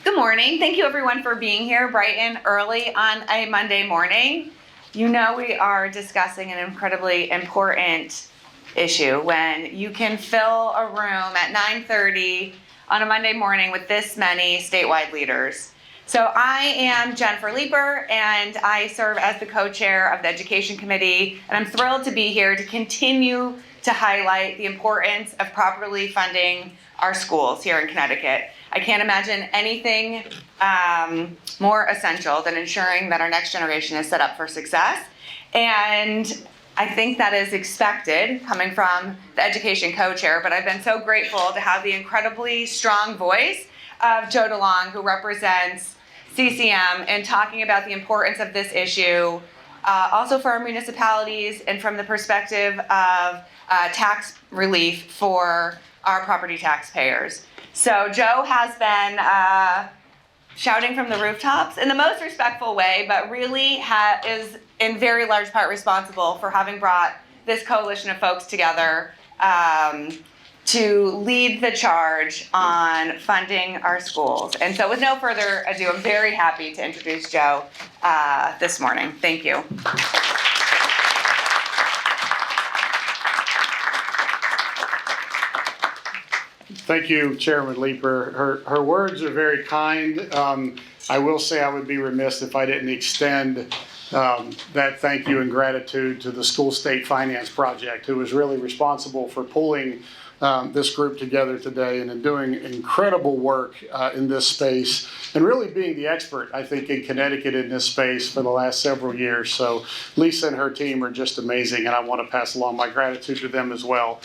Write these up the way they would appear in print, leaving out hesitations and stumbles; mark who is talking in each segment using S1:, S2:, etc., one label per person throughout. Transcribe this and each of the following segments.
S1: Good morning. Thank you everyone for being here bright and early on a Monday morning. You know we are discussing an incredibly important issue when you can fill a room at 9:30 on a Monday morning with this many statewide leaders. So I am Jennifer Leeper and I serve as the co-chair of the Education Committee, and I'm thrilled to be here to continue to highlight the importance of properly funding our schools here in Connecticut. I can't imagine anything more essential than ensuring that our next generation is set up for success. And I think that is expected coming from the education co-chair, but I've been so grateful to have the incredibly strong voice of Joe DeLong, who represents CCM, in talking about the importance of this issue, also for our municipalities and from the perspective of tax relief for our property taxpayers. So Joe has been shouting from the rooftops in the most respectful way, but really is in very large part responsible for having brought this coalition of folks together to lead the charge on funding our schools. And so with no further ado, I'm very happy to introduce Joe this morning. Thank you.
S2: Thank you, Chairman Leeper. Her words are very kind. I will say I would be remiss if I didn't extend that thank you and gratitude to the School State Finance Project, who was really responsible for pulling this group together today and in doing incredible work in this space and really being the expert, I think, in Connecticut in this space for the last several years. So Lisa and her team are just amazing, and I want to pass along my gratitude to them as well.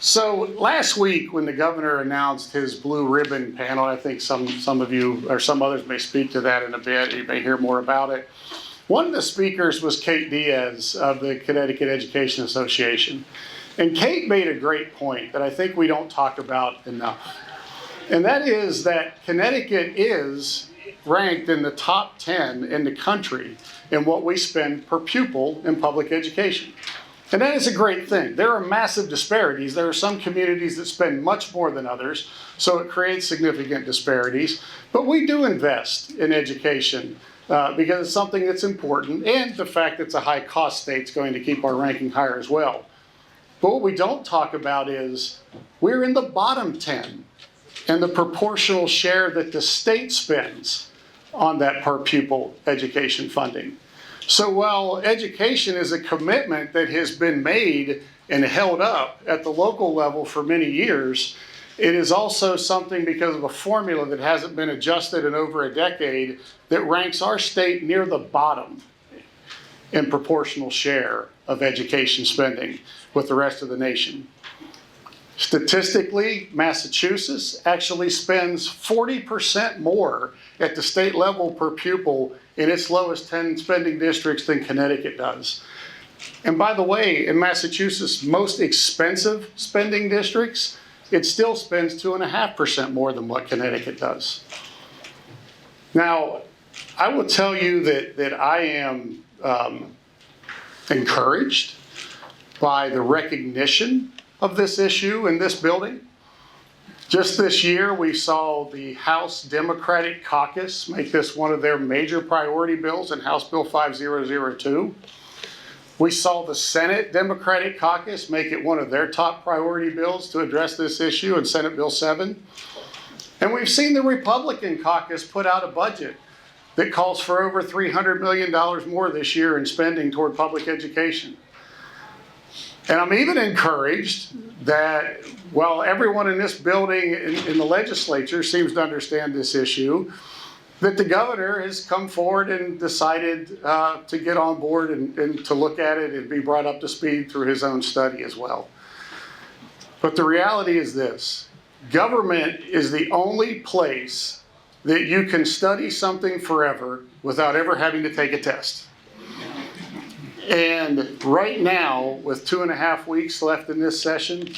S2: So last week, when the governor announced his blue ribbon panel, I think some of you or some others may speak to that in a bit. You may hear more about it. One of the speakers was Kate Diaz of the Connecticut Education Association. And Kate made a great point that I think we don't talk about enough. And that is that Connecticut is ranked in the top 10 in the country in what we spend per pupil in public education. And that is a great thing. There are massive disparities. There are some communities that spend much more than others, so it creates significant disparities. But we do invest in education because it's something that's important, and the fact that it's a high-cost state is going to keep our ranking higher as well. But what we don't talk about is we're in the bottom 10 in the proportional share that the state spends on that per pupil education funding. So while education is a commitment that has been made and held up at the local level for many years, it is also something because of a formula that hasn't been adjusted in over a decade that ranks our state near the bottom in proportional share of education spending with the rest of the nation. Statistically, Massachusetts actually spends 40% more at the state level per pupil in its lowest 10 spending districts than Connecticut does. And by the way, in Massachusetts' most expensive spending districts, it still spends 2.5% more than what Connecticut does. Now, I will tell you that I am encouraged by the recognition of this issue in this building. Just this year, we saw the House Democratic Caucus make this one of their major priority bills in House Bill 5002. We saw the Senate Democratic Caucus make it one of their top priority bills to address this issue in Senate Bill 7. And we've seen the Republican caucus put out a budget that calls for over $300 million more this year in spending toward public education. And I'm even encouraged that while everyone in this building in the legislature seems to understand this issue, that the governor has come forward and decided to get on board and to look at it and be brought up to speed through his own study as well. But the reality is this: government is the only place that you can study something forever without ever having to take a test. And right now, with 2.5 weeks left in this session,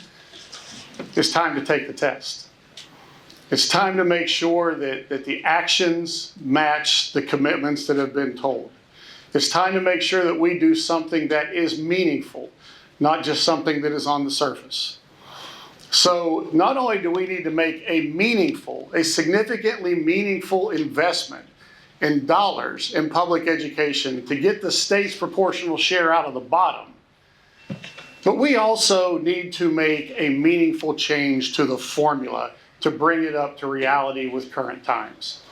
S2: it's time to take the test. It's time to make sure that the actions match the commitments that have been told. It's time to make sure that we do something that is meaningful, not just something that is on the surface. So not only do we need to make a significantly meaningful investment in dollars in public education to get the state's proportional share out of the bottom, but we also need to make a meaningful change to the formula to bring it up to reality with current times.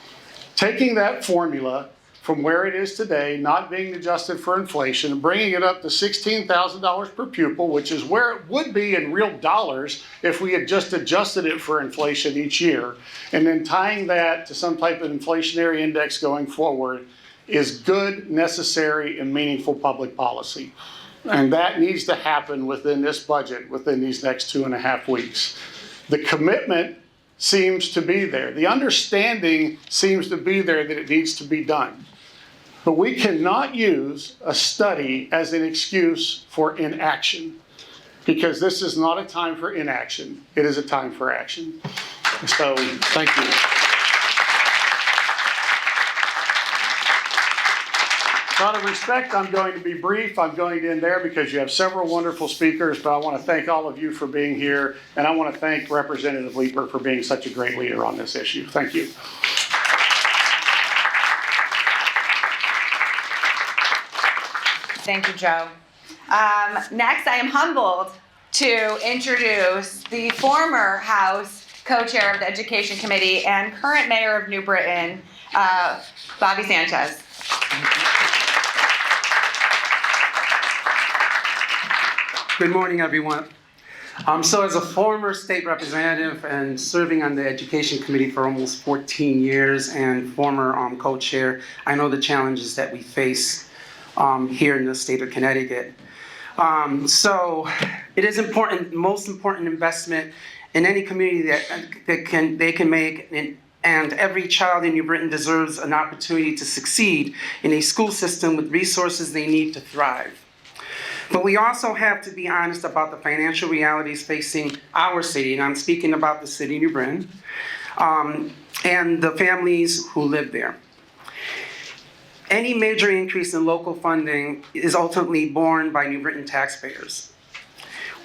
S2: Taking that formula from where it is today, not being adjusted for inflation, bringing it up to $16,000 per pupil, which is where it would be in real dollars if we had just adjusted it for inflation each year, and then tying that to some type of inflationary index going forward is good, necessary, and meaningful public policy. And that needs to happen within this budget, within these next 2.5 weeks. The commitment seems to be there. The understanding seems to be there that it needs to be done. But we cannot use a study as an excuse for inaction, because this is not a time for inaction. It is a time for action. So, thank you. Out of respect, I'm going to be brief. I'm going to end there because you have several wonderful speakers, but I want to thank all of you for being here, and I want to thank Representative Leeper for being such a great leader on this issue. Thank you.
S1: Thank you, Joe. Next, I am humbled to introduce the former House co-chair of the Education Committee and current mayor of New Britain, Bobby Sanchez.
S3: Good morning, everyone. So as a former state representative and serving on the Education Committee for almost 14 years and former co-chair, I know the challenges that we face here in the state of Connecticut. So it is important, most important investment in any community that they can make, and every child in New Britain deserves an opportunity to succeed in a school system with resources they need to thrive. But we also have to be honest about the financial realities facing our city, and I'm speaking about the city of New Britain, and the families who live there. Any major increase in local funding is ultimately borne by New Britain taxpayers.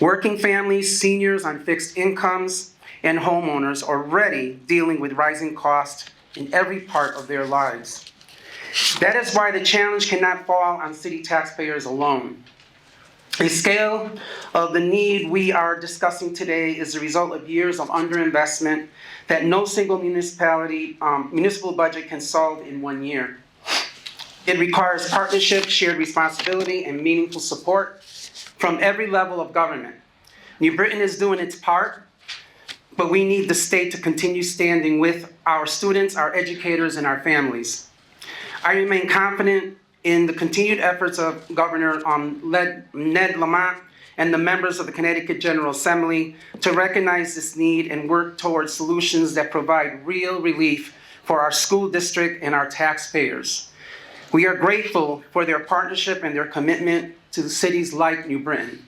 S3: Working families, seniors on fixed incomes, and homeowners are already dealing with rising costs in every part of their lives. That is why the challenge cannot fall on city taxpayers alone. The scale of the need we are discussing today is the result of years of underinvestment that no single municipal budget can solve in 1 year. It requires partnership, shared responsibility, and meaningful support from every level of government. New Britain is doing its part, but we need the state to continue standing with our students, our educators, and our families. I remain confident in the continued efforts of Governor Ned Lamont and the members of the Connecticut General Assembly to recognize this need and work towards solutions that provide real relief for our school district and our taxpayers. We are grateful for their partnership and their commitment to cities like New Britain.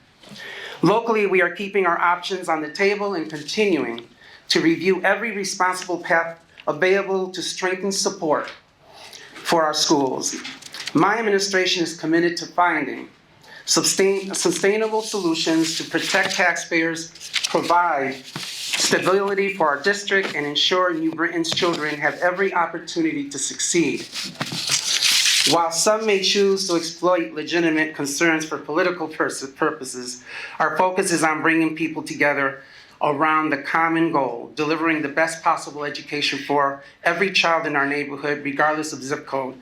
S3: Locally, we are keeping our options on the table and continuing to review every responsible path available to strengthen support for our schools. My administration is committed to finding sustainable solutions to protect taxpayers, provide stability for our district, and ensure New Britain's children have every opportunity to succeed. While some may choose to exploit legitimate concerns for political purposes, our focus is on bringing people together around the common goal, delivering the best possible education for every child in our neighborhood, regardless of zip code.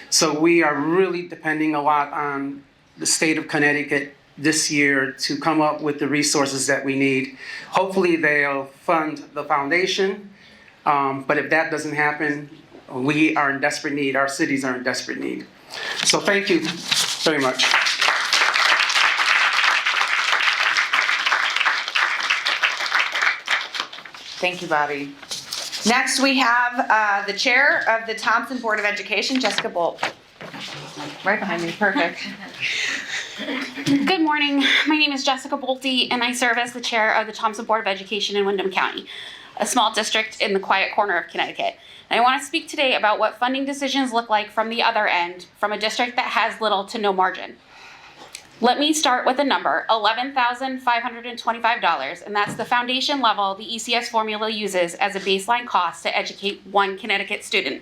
S3: So we are really depending a lot on the state of Connecticut this year to come up with the resources that we need. Hopefully they'll fund the foundation, but if that doesn't happen, we are in desperate need, our cities are in desperate need. So thank you very much.
S1: Thank you, Bobby. Next, we have the chair of the Thompson Board of Education, Jessica Bolt. Right behind me, perfect.
S4: Good morning. My name is Jessica Bolte, and I serve as the chair of the Thompson Board of Education in Windham County, a small district in the quiet corner of Connecticut. And I want to speak today about what funding decisions look like from the other end, from a district that has little to no margin. Let me start with a number, $11,525, and that's the foundation level the ECS formula uses as a baseline cost to educate one Connecticut student.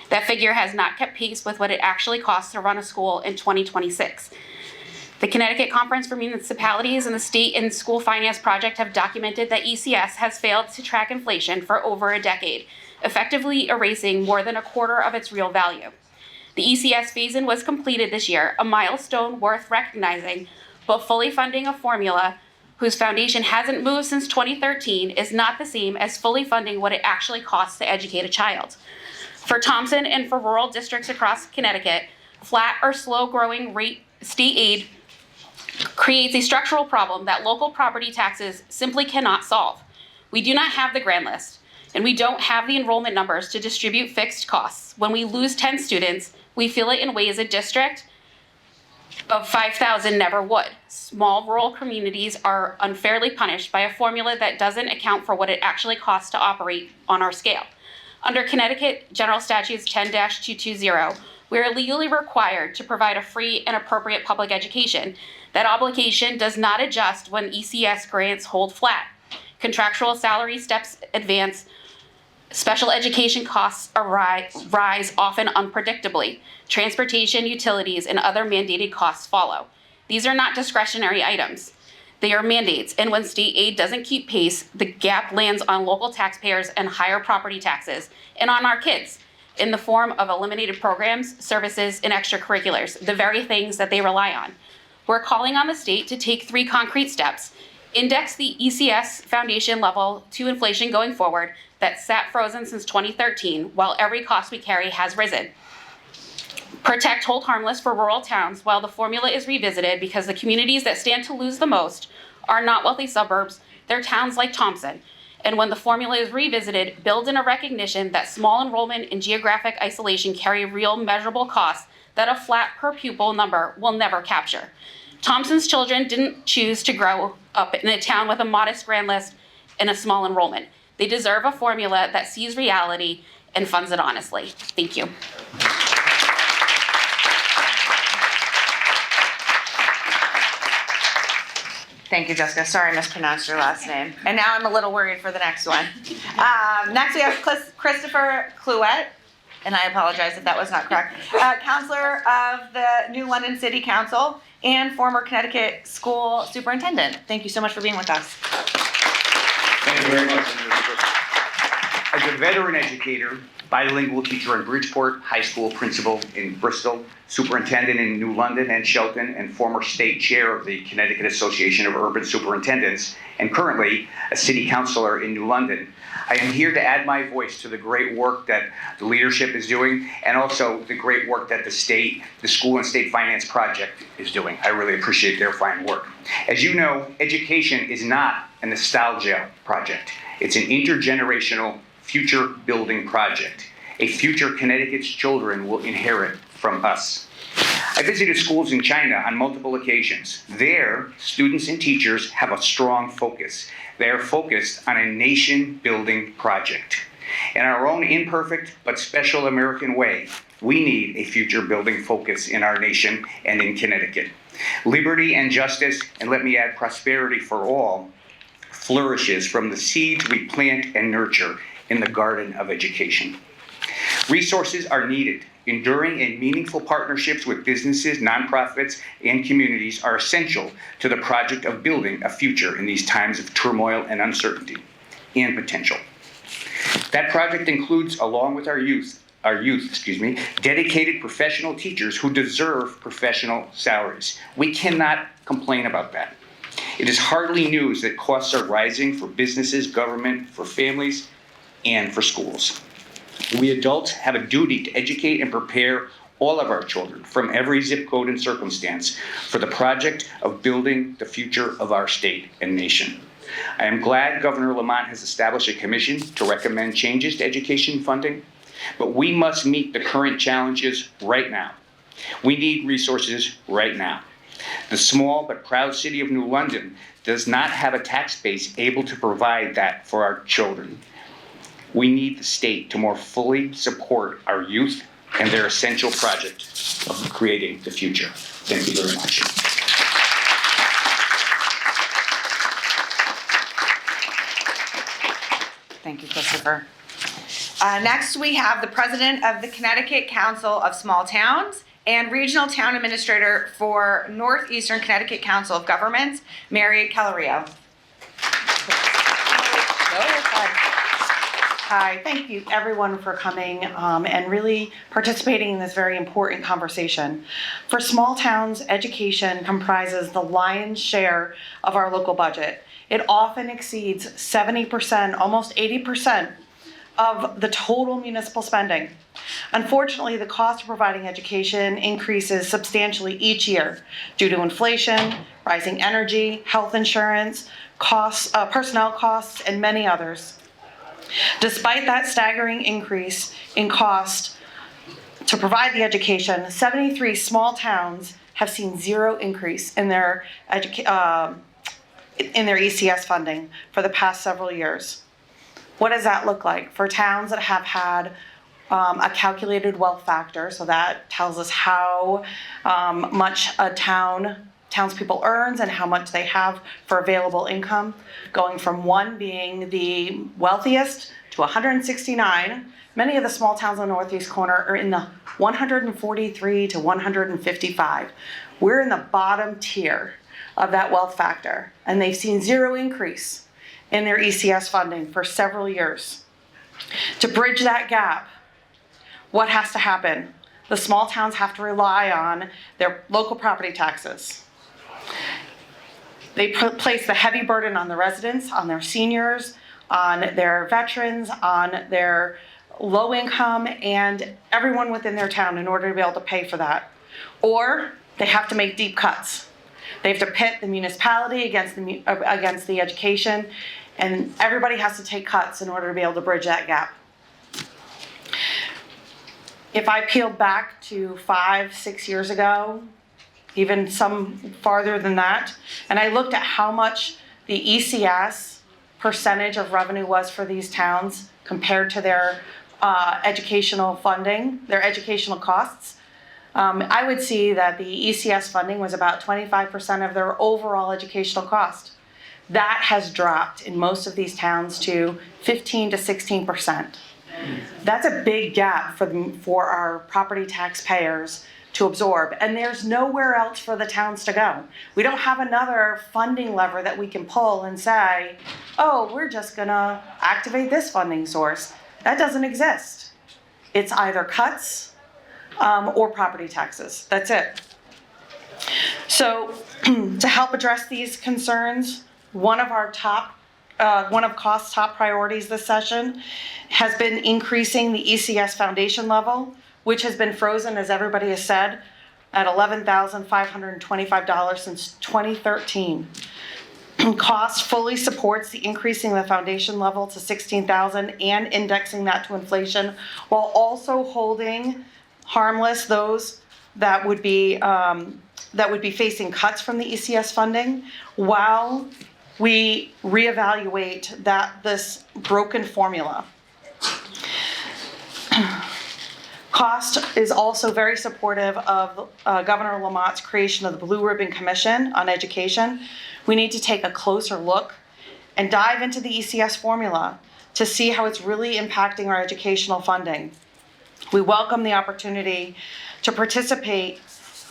S4: That figure has not kept pace with what it actually costs to run a school in 2026. The Connecticut Conference for Municipalities and the State and School Finance Project have documented that ECS has failed to track inflation for over a decade, effectively erasing more than a quarter of its real value. The ECS phase-in was completed this year, a milestone worth recognizing, but fully funding a formula whose foundation hasn't moved since 2013 is not the same as fully funding what it actually costs to educate a child. For Thompson and for rural districts across Connecticut, flat or slow-growing rate state aid creates a structural problem that local property taxes simply cannot solve. We do not have the grand list, and we don't have the enrollment numbers to distribute fixed costs. When we lose 10 students, we feel it in ways a district of 5,000 never would. Small rural communities are unfairly punished by a formula that doesn't account for what it actually costs to operate on our scale. Under Connecticut General Statutes 10-220, we are legally required to provide a free and appropriate public education. That obligation does not adjust when ECS grants hold flat. Contractual salary steps advance. Special education costs rise often unpredictably. Transportation, utilities, and other mandated costs follow. These are not discretionary items. They are mandates, and when state aid doesn't keep pace, the gap lands on local taxpayers and higher property taxes, and on our kids, in the form of eliminated programs, services, and extracurriculars, the very things that they rely on. We're calling on the state to take 3 concrete steps. Index the ECS foundation level to inflation going forward that sat frozen since 2013 while every cost we carry has risen. Protect hold harmless for rural towns while the formula is revisited because the communities that stand to lose the most are not wealthy suburbs, they're towns like Thompson. And when the formula is revisited, build in a recognition that small enrollment and geographic isolation carry real measurable costs that a flat per pupil number will never capture. Thompson's children didn't choose to grow up in a town with a modest grand list and a small enrollment. They deserve a formula that sees reality and funds it honestly. Thank you.
S1: Thank you, Jessica. Sorry, I mispronounced your last name. And now I'm a little worried for the next one. Next we have Christopher Cluette, and I apologize if that was not correct. Counselor of the New London City Council and former Connecticut School Superintendent. Thank you so much for being with us.
S5: Thank you very much. As a veteran educator, bilingual teacher in Bridgeport, high school principal in Bristol, superintendent in New London and Shelton, and former state chair of the Connecticut Association of Urban Superintendents, and currently a city councilor in New London, I am here to add my voice to the great work that the leadership is doing, and also the great work that the School and State Finance Project is doing. I really appreciate their fine work. As you know, education is not a nostalgia project. It's an intergenerational future building project, a future Connecticut's children will inherit from us. I visited schools in China on multiple occasions. There, students and teachers have a strong focus. They are focused on a nation-building project. In our own imperfect but special American way, we need a future-building focus in our nation and in Connecticut. Liberty and justice, and let me add prosperity for all, flourishes from the seeds we plant and nurture in the garden of education. Resources are needed. Enduring and meaningful partnerships with businesses, nonprofits, and communities are essential to the project of building a future in these times of turmoil and uncertainty and potential. That project includes, along with our youth, dedicated professional teachers who deserve professional salaries. We cannot complain about that. It is hardly news that costs are rising for businesses, government, for families, and for schools. We adults have a duty to educate and prepare all of our children from every zip code and circumstance for the project of building the future of our state and nation. I am glad Governor Lamont has established a commission to recommend changes to education funding, but we must meet the current challenges right now. We need resources right now. The small but proud city of New London does not have a tax base able to provide that for our children. We need the state to more fully support our youth and their essential project of creating the future. Thank you very much.
S1: Thank you, Christopher. Next, we have the president of the Connecticut Council of Small Towns and regional town administrator for Northeastern Connecticut Council of Governments, Mary Calario.
S6: Hi, thank you everyone for coming and really participating in this very important conversation. For small towns, education comprises the lion's share of our local budget. It often exceeds 70%, almost 80% of the total municipal spending. Unfortunately, the cost of providing education increases substantially each year due to inflation, rising energy, health insurance, costs, personnel costs, and many others. Despite that staggering increase in cost to provide the education, 73 small towns have seen zero increase in their ECS funding for the past several years. What does that look like? For towns that have had a calculated wealth factor, so that tells us how much a townspeople earns and how much they have for available income, going from 1 being the wealthiest to 169. Many of the small towns on the northeast corner are in the 143 to 155. We're in the bottom tier of that wealth factor, and they've seen zero increase in their ECS funding for several years. To bridge that gap, what has to happen? The small towns have to rely on their local property taxes. They place the heavy burden on the residents, on their seniors, on their veterans, on their low income, and everyone within their town in order to be able to pay for that. Or they have to make deep cuts. They have to pit the municipality against the education, and everybody has to take cuts in order to be able to bridge that gap. If I peeled back to 5-6 years ago, even some farther than that, and I looked at how much the ECS percentage of revenue was for these towns compared to their educational funding, their educational costs, I would see that the ECS funding was about 25% of their overall educational cost. That has dropped in most of these towns to 15 to 16%. That's a big gap for our property taxpayers to absorb, and there's nowhere else for the towns to go. We don't have another funding lever that we can pull and say, oh, we're just gonna activate this funding source. That doesn't exist. It's either cuts or property taxes. That's it. So to help address these concerns, one of COST's top priorities this session has been increasing the ECS foundation level, which has been frozen, as everybody has said, at $11,525 since 2013. Cost fully supports the increasing the foundation level to $16,000 and indexing that to inflation, while also holding harmless those that would be facing cuts from the ECS funding, while we reevaluate this broken formula. COST is also very supportive of Governor Lamont's creation of the Blue Ribbon Commission on Education. We need to take a closer look and dive into the ECS formula to see how it's really impacting our educational funding. We welcome the opportunity to participate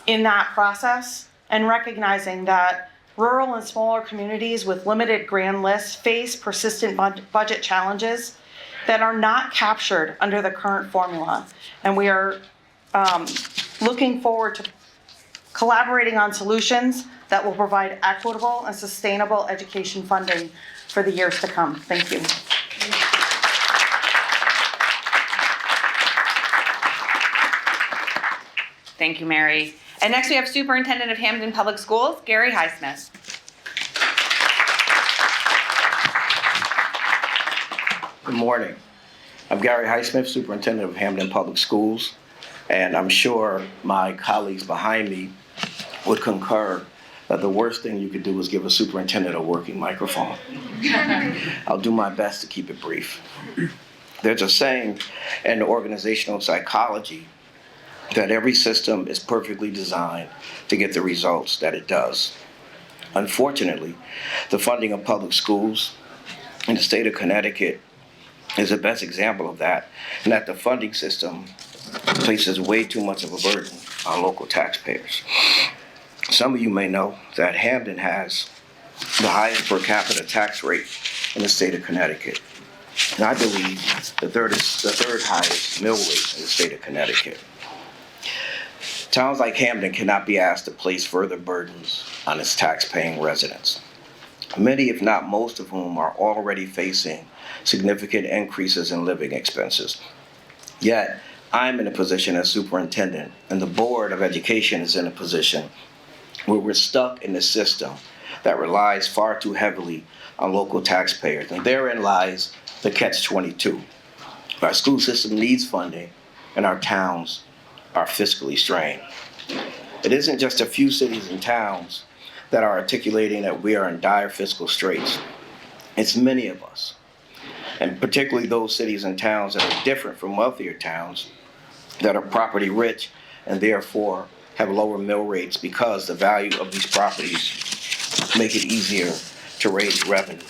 S6: in that process and recognizing that rural and smaller communities with limited grant lists face persistent budget challenges that are not captured under the current formula. And we are looking forward to collaborating on solutions that will provide equitable and sustainable education funding for the years to come. Thank you.
S1: Thank you, Mary. And next we have Superintendent of Hamden Public Schools, Gary Highsmith.
S7: Good morning. I'm Gary Highsmith, Superintendent of Hamden Public Schools, and I'm sure my colleagues behind me would concur that the worst thing you could do is give a superintendent a working microphone. I'll do my best to keep it brief. There's a saying in organizational psychology that every system is perfectly designed to get the results that it does. Unfortunately, the funding of public schools in the state of Connecticut is the best example of that, and that the funding system places way too much of a burden on local taxpayers. Some of you may know that Hamden has the highest per capita tax rate in the state of Connecticut. And I believe the third highest mill rate in the state of Connecticut. Towns like Hamden cannot be asked to place further burdens on its tax-paying residents, many, if not most of whom, are already facing significant increases in living expenses. Yet, I'm in a position as superintendent, and the Board of Education is in a position where we're stuck in a system that relies far too heavily on local taxpayers. And therein lies the catch-22. Our school system needs funding, and our towns are fiscally strained. It isn't just a few cities and towns that are articulating that we are in dire fiscal straits. It's many of us, and particularly those cities and towns that are different from wealthier towns, that are property rich and therefore have lower mill rates because the value of these properties make it easier to raise revenue.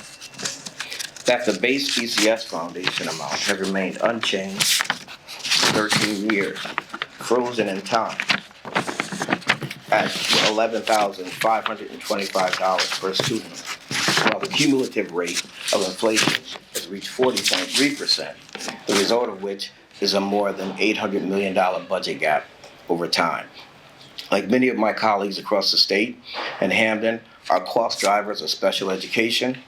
S7: That the base ECS foundation amount has remained unchanged for 13 years, frozen in time at $11,525 per student, while the cumulative rate of inflation has reached 40.3%, the result of which is a more than $800 million budget gap over time. Like many of my colleagues across the state and Hamden, our cost drivers are special education,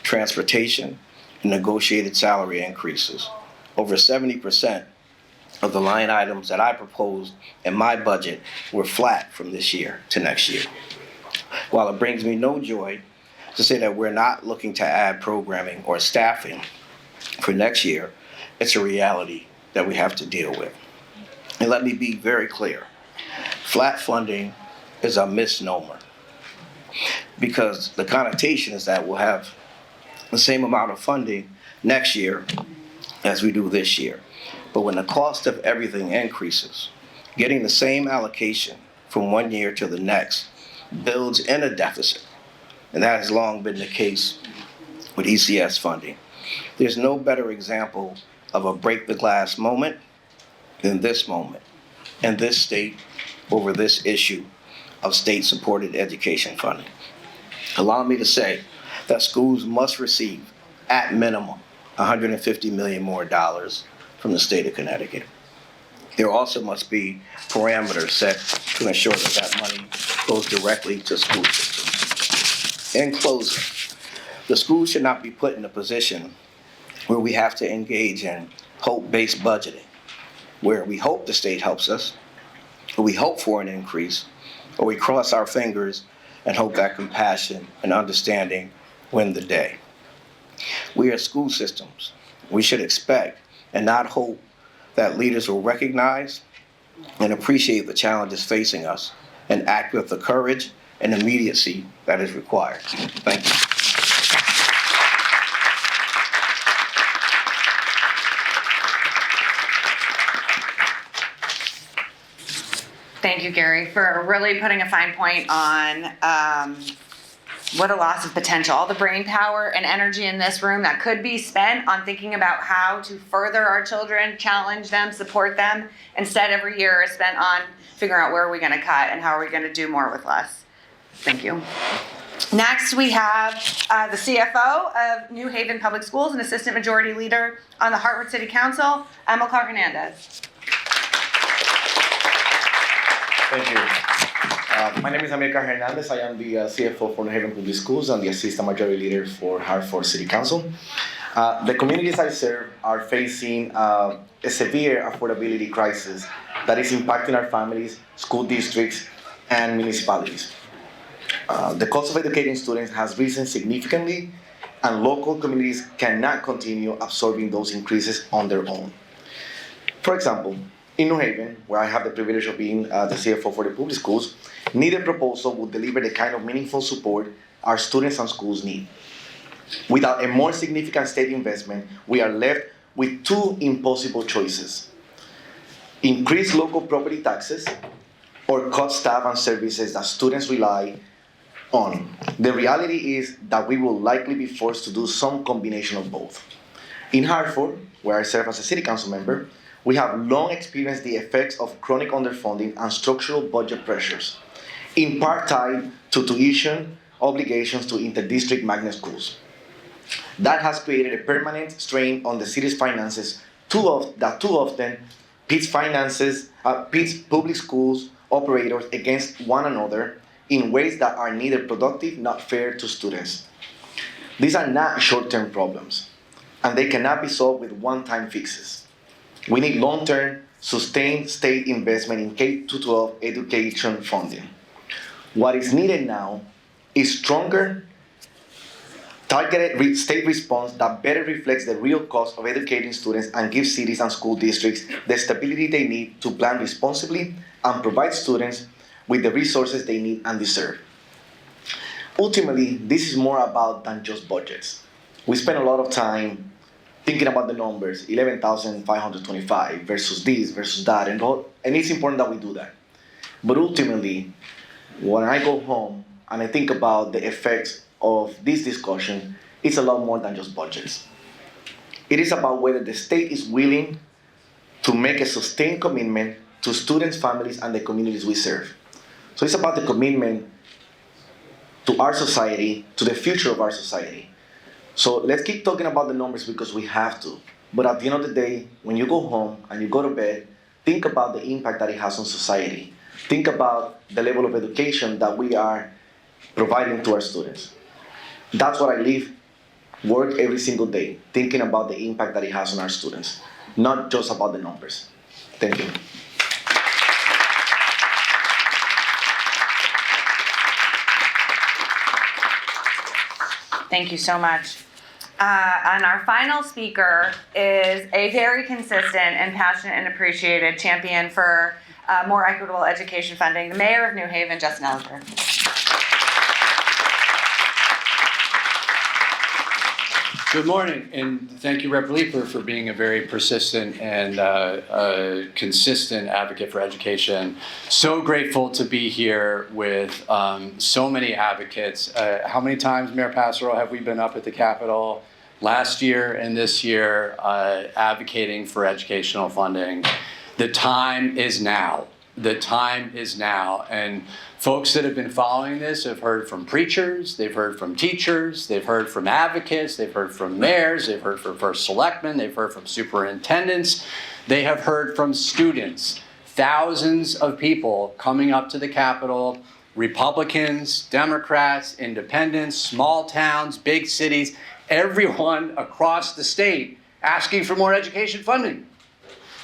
S7: transportation, and negotiated salary increases. Over 70% of the line items that I proposed in my budget were flat from this year to next year. While it brings me no joy to say that we're not looking to add programming or staffing for next year, it's a reality that we have to deal with. And let me be very clear. Flat funding is a misnomer because the connotation is that we'll have the same amount of funding next year as we do this year. But when the cost of everything increases, getting the same allocation from one year to the next builds in a deficit. And that has long been the case with ECS funding. There's no better example of a break the glass moment than this moment in this state over this issue of state-supported education funding. Allow me to say that schools must receive, at minimum, $150 million more from the state of Connecticut. There also must be parameters set to ensure that that money goes directly to school systems. In closing, the schools should not be put in a position where we have to engage in hope-based budgeting, where we hope the state helps us, or we hope for an increase, or we cross our fingers and hope that compassion and understanding win the day. We are school systems. We should expect and not hope that leaders will recognize and appreciate the challenges facing us and act with the courage and immediacy that is required. Thank you.
S1: Thank you, Gary, for really putting a fine point on what a loss of potential. All the brain power and energy in this room that could be spent on thinking about how to further our children, challenge them, support them. Instead, every year is spent on figuring out where are we going to cut and how are we going to do more with less. Thank you. Next, we have the CFO of New Haven Public Schools and Assistant Majority Leader on the Hartford City Council, Amilcar Hernandez.
S8: Thank you. My name is Amilcar Hernandez. I am the CFO for New Haven Public Schools and the Assistant Majority Leader for Hartford City Council. The communities I serve are facing a severe affordability crisis that is impacting our families, school districts, and municipalities. The cost of educating students has risen significantly, and local communities cannot continue absorbing those increases on their own. For example, in New Haven, where I have the privilege of being the CFO for the public schools, neither proposal would deliver the kind of meaningful support our students and schools need. Without a more significant state investment, we are left with two impossible choices: increase local property taxes or cut staff and services that students rely on. The reality is that we will likely be forced to do some combination of both. In Hartford, where I serve as a city council member, we have long experienced the effects of chronic underfunding and structural budget pressures, in part tied to tuition obligations to interdistrict magnet schools. That has created a permanent strain on the city's finances that too often pits public schools operators against one another in ways that are neither productive nor fair to students. These are not short-term problems, and they cannot be solved with one-time fixes. We need long-term, sustained state investment in K-12 education funding. What is needed now is stronger, targeted state response that better reflects the real cost of educating students and gives cities and school districts the stability they need to plan responsibly and provide students with the resources they need and deserve. Ultimately, this is more about than just budgets. We spend a lot of time thinking about the numbers, 11,525 versus this versus that, and it's important that we do that. But ultimately, when I go home and I think about the effects of this discussion, it's a lot more than just budgets. It is about whether the state is willing to make a sustained commitment to students, families, and the communities we serve. So it's about the commitment to our society, to the future of our society. So let's keep talking about the numbers because we have to. But at the end of the day, when you go home and you go to bed, think about the impact that it has on society. Think about the level of education that we are providing to our students. That's what I live, work every single day, thinking about the impact that it has on our students, not just about the numbers. Thank you.
S1: Thank you so much. And our final speaker is a very consistent and passionate and appreciated champion for more equitable education funding, the Mayor of New Haven, Justin Ellinger.
S9: Good morning, and thank you, Rep. Leeper, for being a very persistent and consistent advocate for education. So grateful to be here with so many advocates. How many times, Mayor Passero, have we been up at the Capitol last year and this year advocating for educational funding? The time is now. The time is now. And folks that have been following this have heard from preachers, they've heard from teachers, they've heard from advocates, they've heard from mayors, they've heard from first selectmen, they've heard from superintendents, they have heard from students. Thousands of people coming up to the Capitol, Republicans, Democrats, independents, small towns, big cities, everyone across the state asking for more education funding.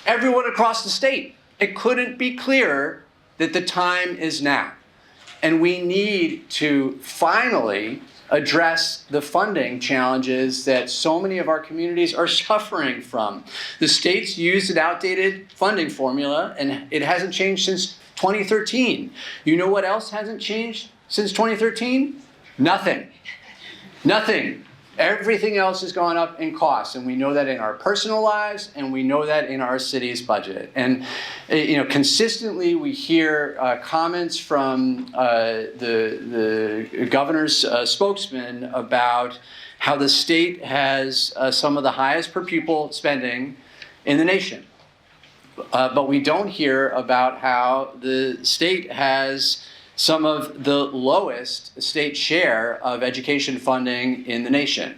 S9: Everyone across the state. It couldn't be clearer that the time is now. And we need to finally address the funding challenges that so many of our communities are suffering from. The state's used an outdated funding formula, and it hasn't changed since 2013. You know what else hasn't changed since 2013? Nothing. Nothing. Everything else has gone up in costs, and we know that in our personal lives, and we know that in our city's budget. And consistently we hear comments from the governor's spokesman about how the state has some of the highest per pupil spending in the nation. But we don't hear about how the state has some of the lowest state share of education funding in the nation.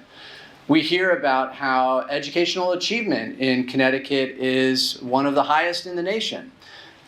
S9: We hear about how educational achievement in Connecticut is one of the highest in the nation.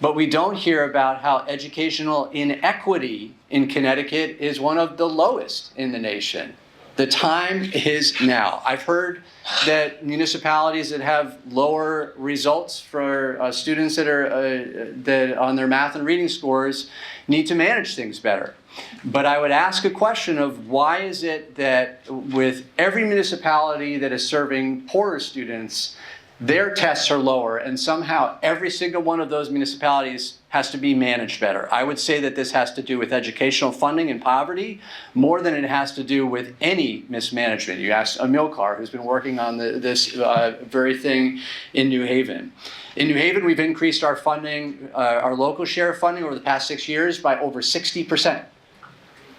S9: But we don't hear about how educational inequity in Connecticut is one of the lowest in the nation. The time is now. I've heard that municipalities that have lower results for students that are that on their math and reading scores need to manage things better. But I would ask a question of why is it that with every municipality that is serving poorer students, their tests are lower, and somehow every single one of those municipalities has to be managed better. I would say that this has to do with educational funding and poverty more than it has to do with any mismanagement. You asked Amilcar, who's been working on this very thing in New Haven. In New Haven, we've increased our funding, our local share of funding over the past 6 years by over 60%.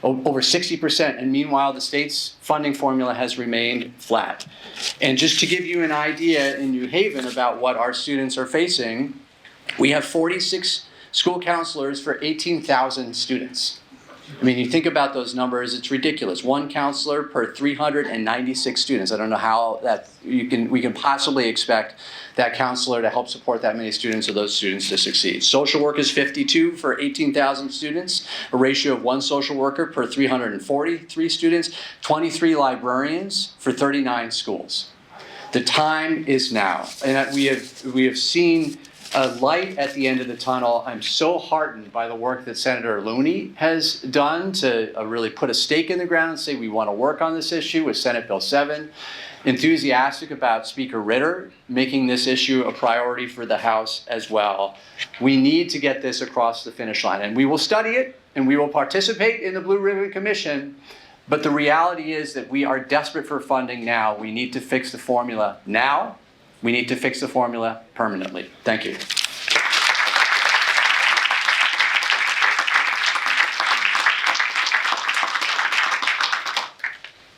S9: over 60%, and meanwhile, the state's funding formula has remained flat. And just to give you an idea in New Haven about what our students are facing, we have 46 school counselors for 18,000 students. I mean, you think about those numbers, it's ridiculous. One counselor per 396 students. I don't know how that we can possibly expect that counselor to help support that many students or those students to succeed. Social work is 52 for 18,000 students, a ratio of 1 social worker per 343 students, 23 librarians for 39 schools. The time is now, and we have seen a light at the end of the tunnel. I'm so heartened by the work that Senator Looney has done to really put a stake in the ground and say we want to work on this issue with Senate Bill 7. Enthusiastic about Speaker Ritter making this issue a priority for the House as well. We need to get this across the finish line, and we will study it and we will participate in the Blue Ribbon Commission. But the reality is that we are desperate for funding now. We need to fix the formula now. We need to fix the formula permanently. Thank you.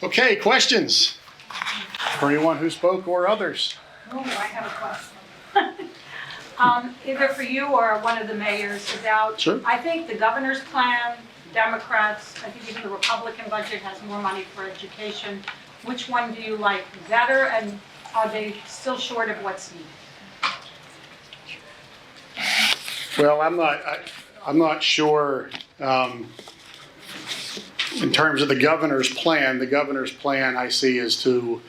S2: Okay, questions for anyone who spoke or others?
S10: Oh, I have a question. Either for you or one of the mayors about,
S2: Sure.
S10: I think the governor's plan, Democrats, I think even the Republican budget has more money for education. Which one do you like better, and are they still short of what's needed?
S2: Well, I'm not sure in terms of the governor's plan. The governor's plan I see is to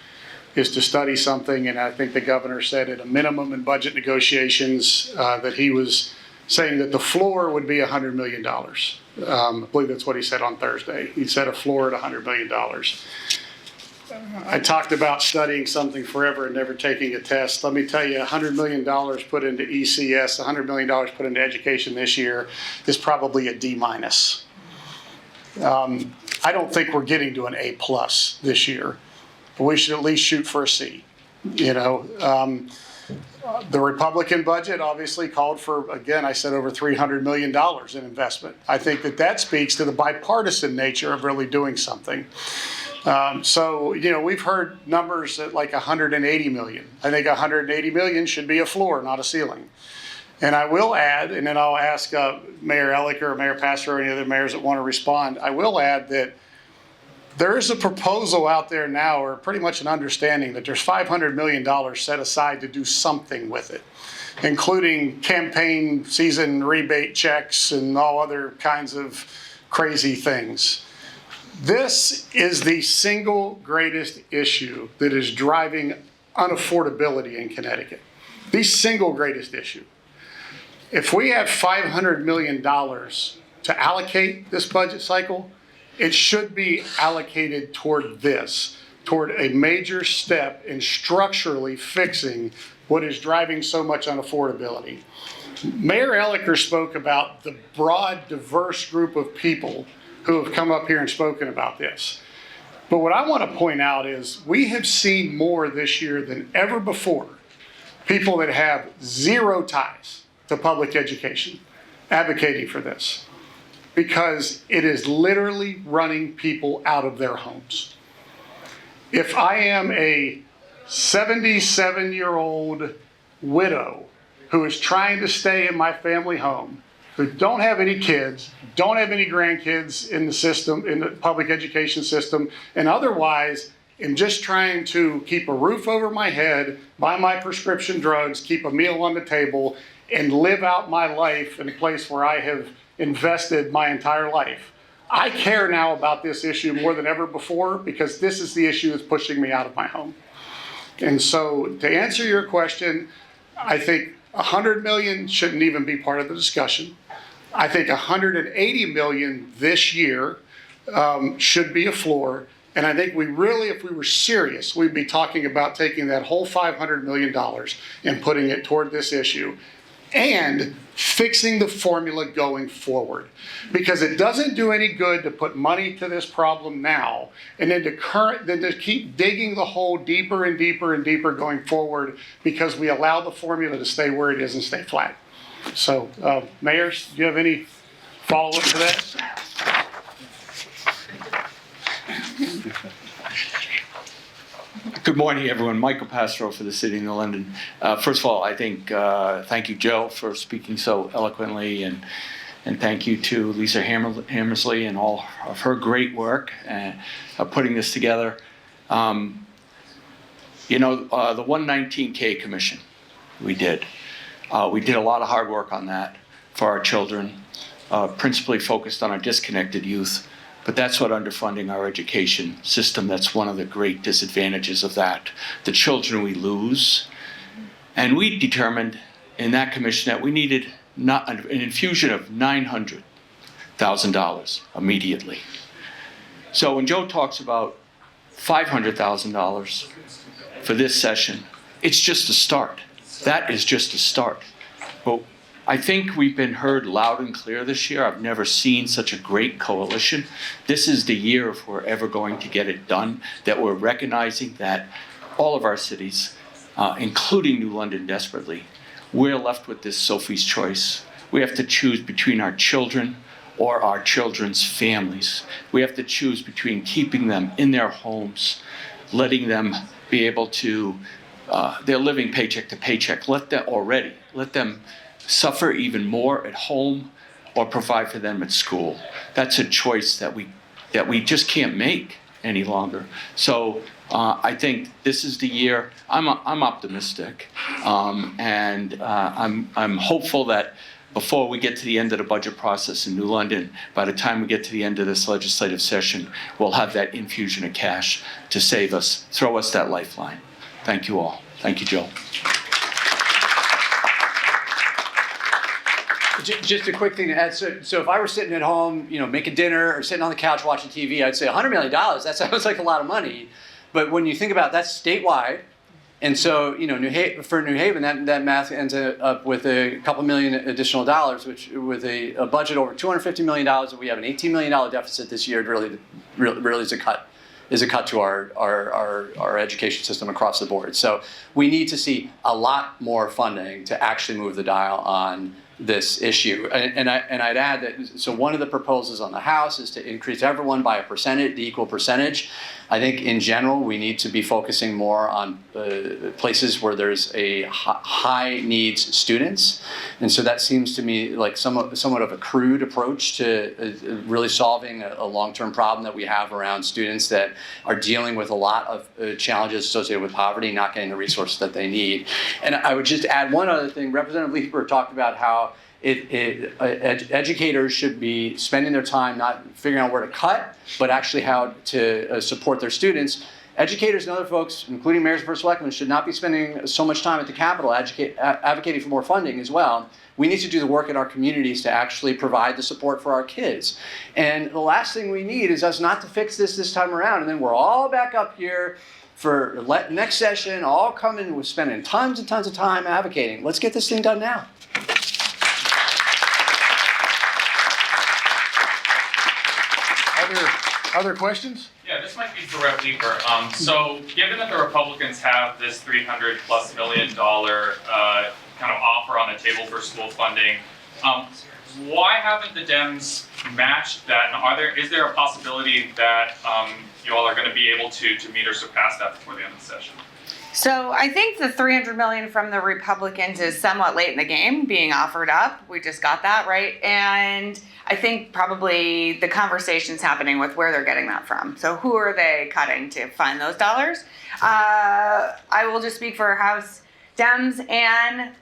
S2: study something, and I think the governor said at a minimum in budget negotiations that he was saying that the floor would be $100 million. I believe that's what he said on Thursday. He said a floor at $100 million. I talked about studying something forever and never taking a test. Let me tell you, $100 million put into ECS, $100 million put into education this year is probably a D-. I don't think we're getting to an A+ this year, but we should at least shoot for a C. The Republican budget obviously called for, again, I said over $300 million in investment. I think that speaks to the bipartisan nature of really doing something. We've heard numbers at like 180 million. I think 180 million should be a floor, not a ceiling. And I will add, and then I'll ask Mayor Ellicker or Mayor Pastor or any other mayors that want to respond, I will add that there is a proposal out there now, or pretty much an understanding, that there's $500 million set aside to do something with it, including campaign season rebate checks and all other kinds of crazy things. This is the single greatest issue that is driving unaffordability in Connecticut. The single greatest issue. If we have $500 million to allocate this budget cycle, it should be allocated toward this, toward a major step in structurally fixing what is driving so much unaffordability. Mayor Ellicker spoke about the broad, diverse group of people who have come up here and spoken about this. But what I want to point out is we have seen more this year than ever before people that have zero ties to public education advocating for this, because it is literally running people out of their homes. If I am a 77-year-old widow who is trying to stay in my family home, who don't have any kids, don't have any grandkids in the system, in the public education system, and otherwise am just trying to keep a roof over my head, buy my prescription drugs, keep a meal on the table, and live out my life in a place where I have invested my entire life. I care now about this issue more than ever before, because this is the issue that's pushing me out of my home. And so to answer your question, I think 100 million shouldn't even be part of the discussion. I think 180 million this year should be a floor. And I think we really, if we were serious, we'd be talking about taking that whole $500 million and putting it toward this issue and fixing the formula going forward. Because it doesn't do any good to put money to this problem now and then to keep digging the hole deeper and deeper and deeper going forward, because we allow the formula to stay where it is and stay flat. So, mayors, do you have any follow-up to that?
S11: Good morning, everyone. Michael Pastro for the City of New London. First of all, I think thank you, Joe, for speaking so eloquently, and thank you to Lisa Hammersley and all of her great work of putting this together. The 119K Commission, we did a lot of hard work on that for our children, principally focused on our disconnected youth. But that's what underfunding our education system, that's one of the great disadvantages of that. The children we lose. And we determined in that commission that we needed an infusion of $900,000 immediately. So when Joe talks about $500,000 for this session, it's just a start. That is just a start. But I think we've been heard loud and clear this year. I've never seen such a great coalition. This is the year, if we're ever going to get it done, that we're recognizing that all of our cities, including New London desperately, we're left with this Sophie's choice. We have to choose between our children or our children's families. We have to choose between keeping them in their homes, letting them be able to, they're living paycheck to paycheck. Let them suffer even more at home or provide for them at school. That's a choice that we just can't make any longer. So I think this is the year. I'm optimistic, and I'm hopeful that before we get to the end of the budget process in New London, by the time we get to the end of this legislative session, we'll have that infusion of cash to save us, throw us that lifeline. Thank you all. Thank you, Joe.
S9: Just a quick thing to add. So if I were sitting at home, making dinner or sitting on the couch watching TV, I'd say $100 million. That sounds like a lot of money. But when you think about it, that's statewide. And so, for New Haven, that math ends up with a couple million additional dollars, which with a budget over $250 million, and we have an $18 million deficit this year, really is a cut to our education system across the board. So we need to see a lot more funding to actually move the dial on this issue. And I'd add that, so one of the proposals on the House is to increase everyone by the equal percentage. I think in general, we need to be focusing more on places where there's a high needs students. And so that seems to me like somewhat of a crude approach to really solving a long-term problem that we have around students that are dealing with a lot of challenges associated with poverty, not getting the resources that they need. And I would just add one other thing. Representative Leeper talked about how educators should be spending their time not figuring out where to cut, but actually how to support their students. Educators and other folks, including mayors and first selectmen, should not be spending so much time at the Capitol advocating for more funding as well. We need to do the work in our communities to actually provide the support for our kids. And the last thing we need is us not to fix this time around, and then we're all back up here for next session, all coming with spending tons and tons of time advocating. Let's get this thing done now.
S2: Other questions?
S12: Yeah, this might be for Rep. Leeper. So given that the Republicans have this $300+ million kind of offer on the table for school funding, why haven't the Dems matched that? And is there a possibility that you all are going to be able to meet or surpass that before the end of the session?
S1: So I think the $300 million from the Republicans is somewhat late in the game being offered up. We just got that, right? And I think probably the conversation's happening with where they're getting that from. So who are they cutting to find those dollars? I will just speak for House Dems and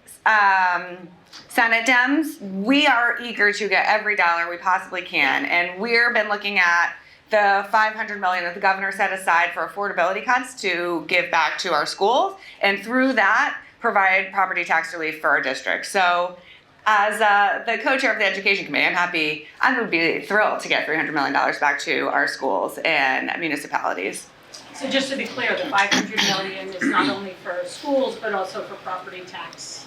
S1: Senate Dems. We are eager to get every dollar we possibly can. And we've been looking at the $500 million that the governor set aside for affordability cuts to give back to our schools, and through that, provide property tax relief for our district. So as the co-chair of the Education Committee, I would be thrilled to get $300 million back to our schools and municipalities.
S10: So just to be clear, the $500 million is not only for schools, but also for property tax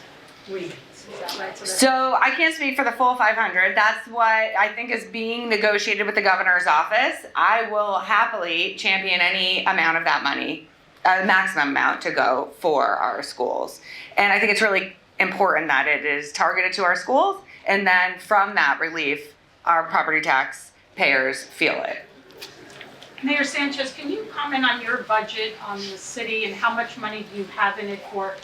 S10: rebates. Is that right?
S1: So I can't speak for the full 500. That's what I think is being negotiated with the governor's office. I will happily champion any amount of that money, a maximum amount to go for our schools. And I think it's really important that it is targeted to our schools, and then from that relief, our property tax payers feel it.
S10: Mayor Sanchez, can you comment on your budget on the city and how much money do you have in it for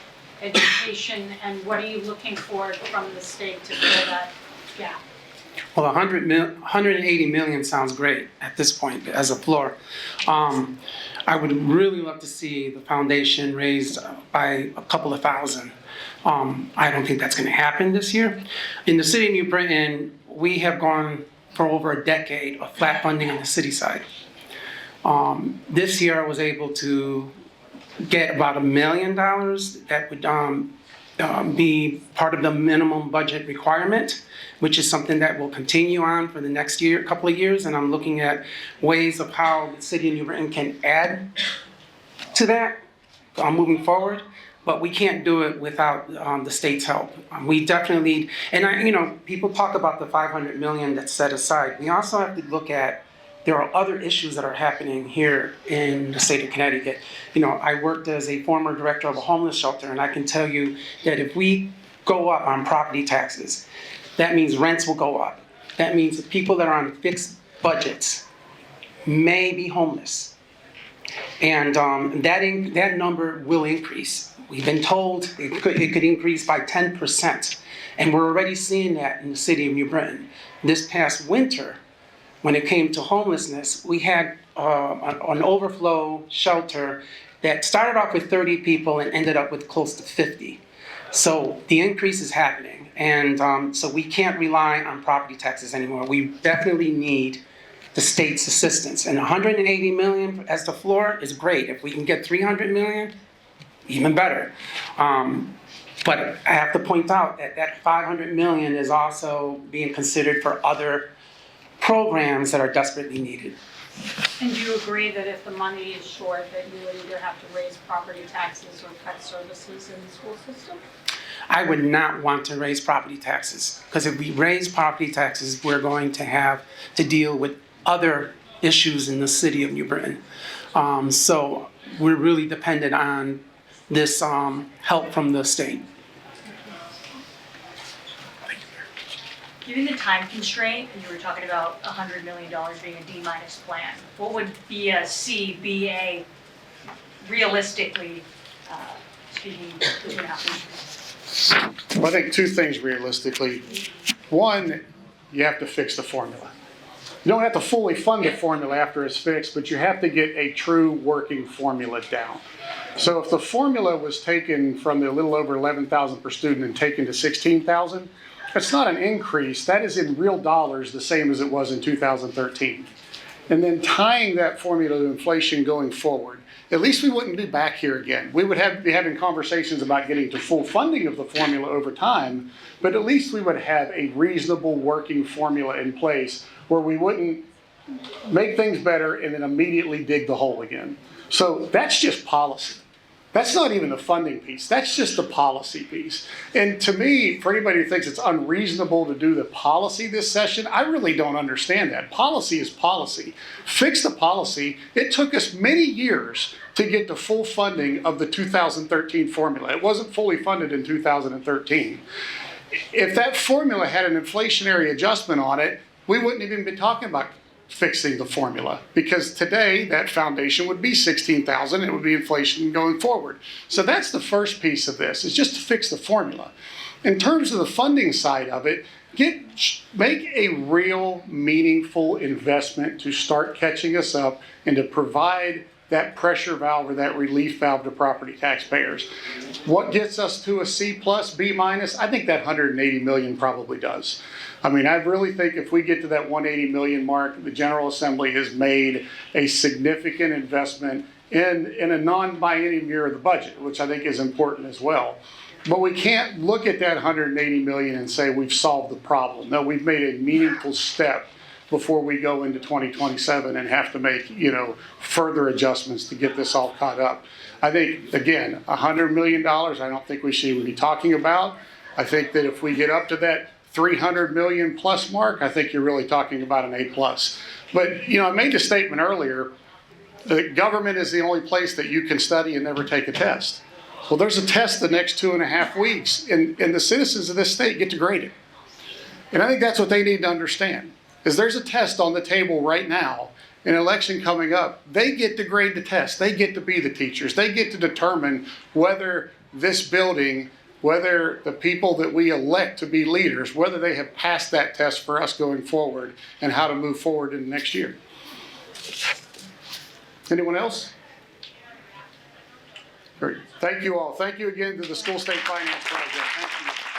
S10: education and what are you looking for from the state to fill that gap?
S3: Well, 180 million sounds great at this point as a floor. I would really love to see the foundation raised by a couple of thousand. I don't think that's going to happen this year. In the city of New Britain, we have gone for over a decade of flat funding on the city side. This year I was able to get about $1 million that would be part of the minimum budget requirement, which is something that will continue on for the next year, couple of years, and I'm looking at ways of how the city of New Britain can add to that moving forward. But we can't do it without the state's help. We definitely need, and people talk about the 500 million that's set aside. We also have to look at there are other issues that are happening here in the state of Connecticut. I worked as a former director of a homeless shelter, and I can tell you that if we go up on property taxes, that means rents will go up. That means the people that are on fixed budgets may be homeless. And that number will increase. We've been told it could increase by 10%. And we're already seeing that in the city of New Britain. This past winter, when it came to homelessness, we had an overflow shelter that started off with 30 people and ended up with close to 50. So the increase is happening. And so we can't rely on property taxes anymore. We definitely need the state's assistance. And 180 million as the floor is great. If we can get 300 million, even better. But I have to point out that 500 million is also being considered for other programs that are desperately needed.
S10: And do you agree that if the money is short, that you would either have to raise property taxes or cut services in the school system?
S3: I would not want to raise property taxes, because if we raise property taxes, we're going to have to deal with other issues in the city of New Britain. So we're really dependent on this help from the state.
S13: Given the time constraint, and you were talking about $100 million being a D- plan, what would be a C, B, A, realistically speaking between options?
S2: Well, I think two things realistically. One, you have to fix the formula. You don't have to fully fund the formula after it's fixed, but you have to get a true working formula down. So if the formula was taken from the little over 11,000 per student and taken to 16,000, it's not an increase. That is in real dollars the same as it was in 2013. And then tying that formula to inflation going forward, at least we wouldn't be back here again. We would be having conversations about getting to full funding of the formula over time, but at least we would have a reasonable working formula in place where we wouldn't make things better and then immediately dig the hole again. So that's just policy. That's not even the funding piece. That's just the policy piece. And to me, for anybody who thinks it's unreasonable to do the policy this session, I really don't understand that. Policy is policy. Fix the policy. It took us many years to get to full funding of the 2013 formula. It wasn't fully funded in 2013. If that formula had an inflationary adjustment on it, we wouldn't even be talking about fixing the formula, because today that foundation would be 16,000. It would be inflation going forward. So that's the first piece of this, is just to fix the formula. In terms of the funding side of it, make a real meaningful investment to start catching us up and to provide that pressure valve or that relief valve to property taxpayers. What gets us to a C+, B-? I think that 180 million probably does. I mean, I really think if we get to that 180 million mark, the General Assembly has made a significant investment in a non-biennium year of the budget, which I think is important as well. But we can't look at that 180 million and say we've solved the problem. No, we've made a meaningful step before we go into 2027 and have to make, further adjustments to get this all caught up. I think, again, $100 million, I don't think we should even be talking about. I think that if we get up to that 300 million plus mark, I think you're really talking about an A+. But, I made the statement earlier that government is the only place that you can study and never take a test. Well, there's a test the next 2.5 weeks, and the citizens of this state get to grade it. And I think that's what they need to understand, is there's a test on the table right now, an election coming up, they get to grade the test. They get to be the teachers. They get to determine whether this building, whether the people that we elect to be leaders, whether they have passed that test for us going forward and how to move forward in the next year. Anyone else? Great. Thank you all. Thank you again to the School State Finance Project. Thank you.